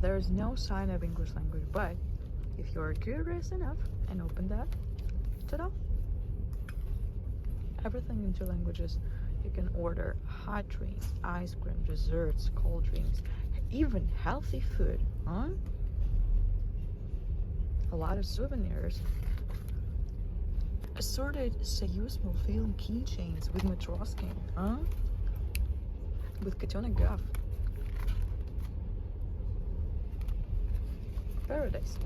there is no sign of English language, but if you're curious enough and open that, ta-da! Everything in 2 languages. You can order hot drinks, ice cream, desserts, cold drinks, even healthy food, huh? A lot of souvenirs. Assorted Союз film keychains with Matroskin, huh? With Katona Guff. Paradise.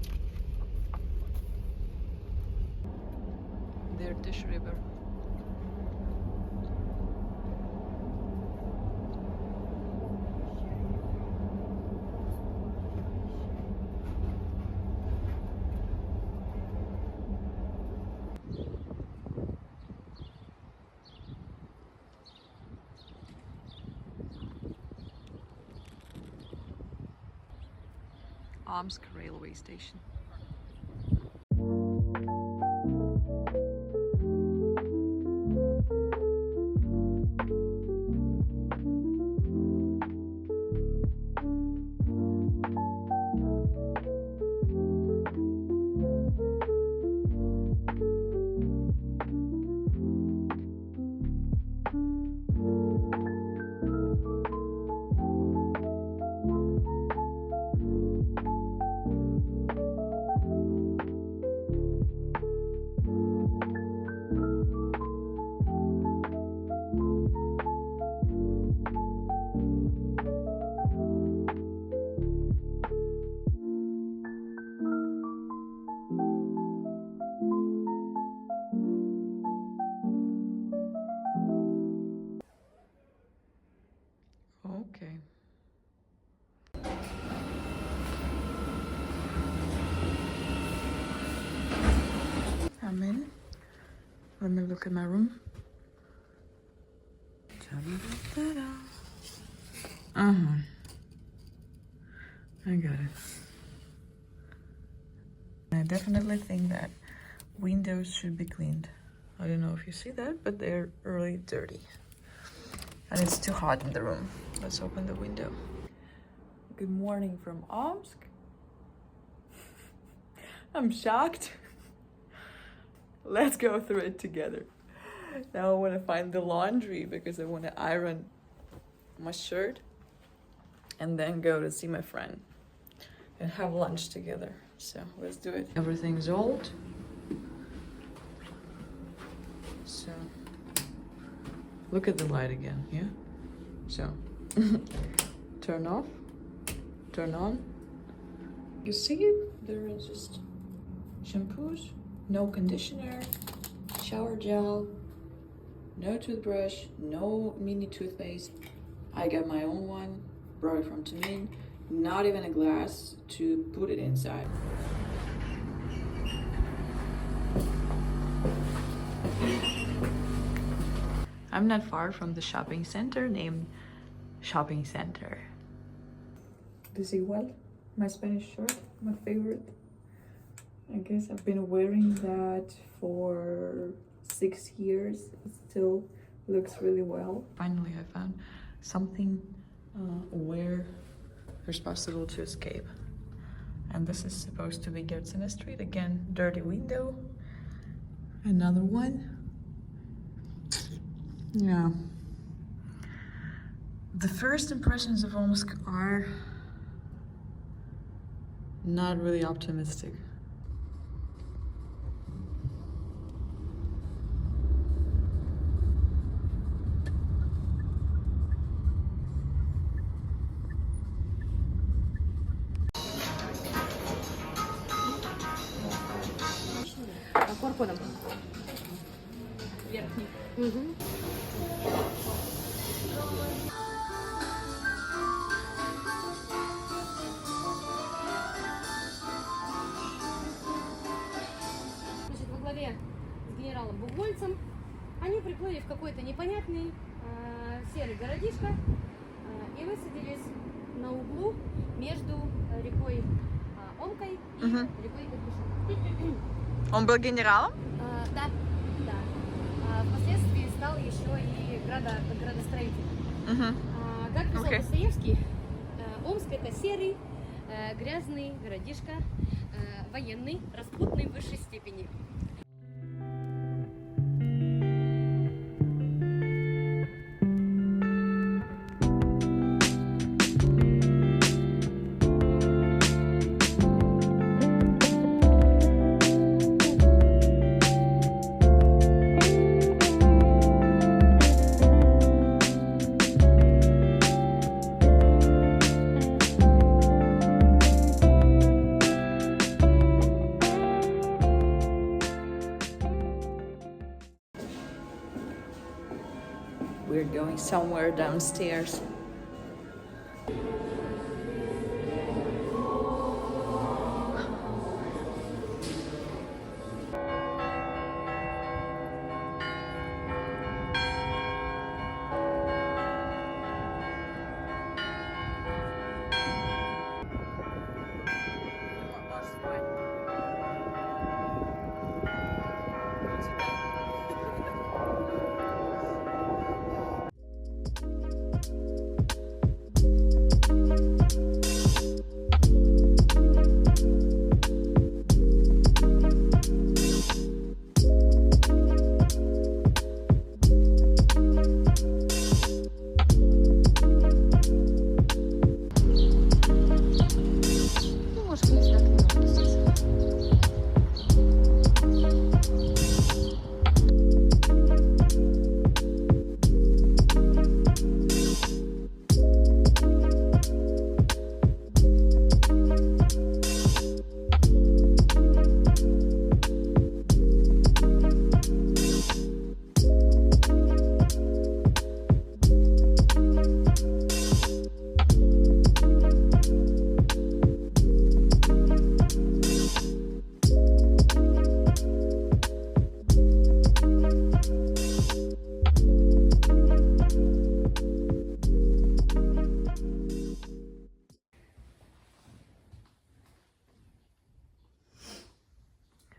Their dish river. Omsk railway station. Okay. I'm in. Let me look at my room. I got it. I definitely think that windows should be cleaned. I don't know if you see that, but they're really dirty. And it's too hot in the room. Let's open the window. Good morning from Omsk. I'm shocked. Let's go through it together. Now I want to find the laundry because I want to iron my shirt and then go to see my friend and have lunch together. So let's do it. Everything's old. So look at the light again, yeah? So turn off, turn on. You see it? There is just shampoos, no conditioner, shower gel, no toothbrush, no mini toothpaste. I got my own one, brought it from Tumin, not even a glass to put it inside. I'm not far from the shopping center named Shopping Center. Desigual, my Spanish shirt, my favorite. I guess I've been wearing that for 6 years. It still looks really well. Finally, I found something where there's possible to escape. And this is supposed to be Gertsena Street. Again, dirty window. Another one. Yeah. The first impressions of Omsk are not really optimistic. Корпоном. Верхний. Угу. Значит, во главе с генералом Бугольцем они приплыли в какой-то непонятный серый городишко и высадились на углу между рекой Омкой и рекой Иртышем. Он был генералом? Да, да. Впоследствии стал еще и градостроителем. Как писал Достоевский, Омск — это серый, грязный городишко, военный, распутный в высшей степени. We're going somewhere downstairs.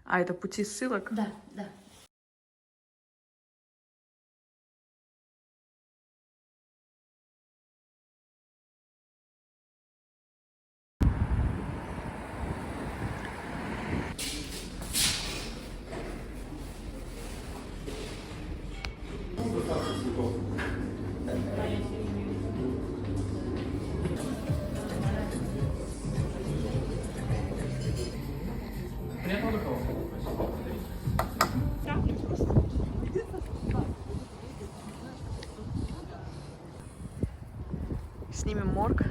А это пути ссылок? Да, да. Снимем морг.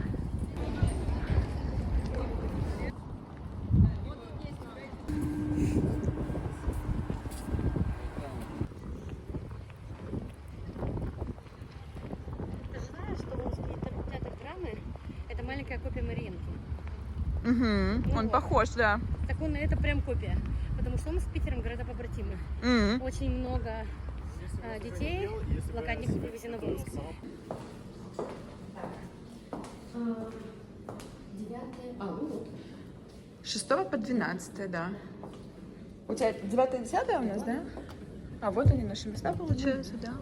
Ты знаешь, что Омский театр драмы — это маленькая копия Мариинки? Угу. Ну Он вот. похож, да. Так он, это прям копия. Потому что Омск с Питером города побратимы. Очень много детей блокадников привезено в Омск. 6 по 12, да. У тебя 9 и 10 у нас, да? А вот они, наши места, получаются, да.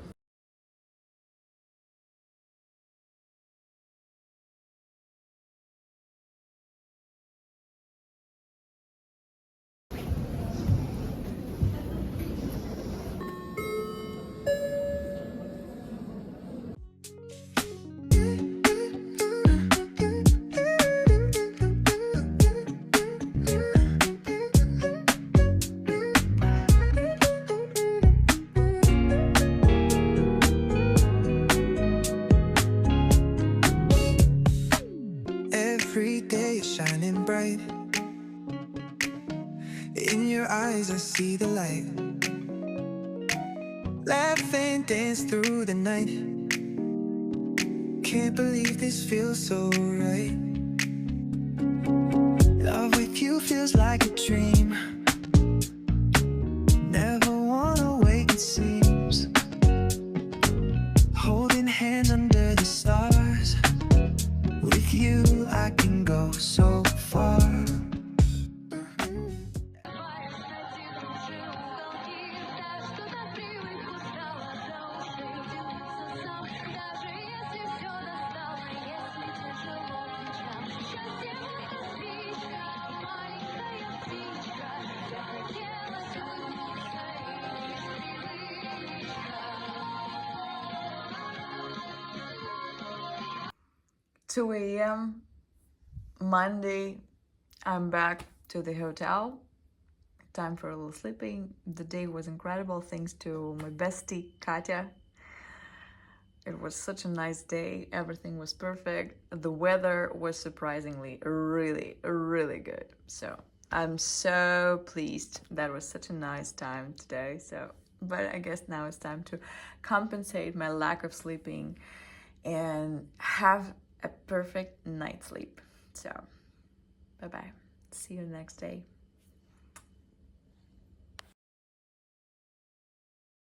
Every day is shining bright. In your eyes I see the light. Laugh and dance through the night. Can't believe this feels so right. Love with you feels like a dream. Never wanna wake, it seems. Holding hands under the stars. With you I can go so far. 2 a.m. Monday, I'm back to the hotel. Time for a little sleeping. The day was incredible thanks to my bestie, Katia. It was such a nice day. Everything was perfect. The weather was surprisingly really, really good. So I'm so pleased. That was such a nice time today. But I guess now it's time to compensate my lack of sleeping and have a perfect night's sleep. So, bye-bye. See you next day.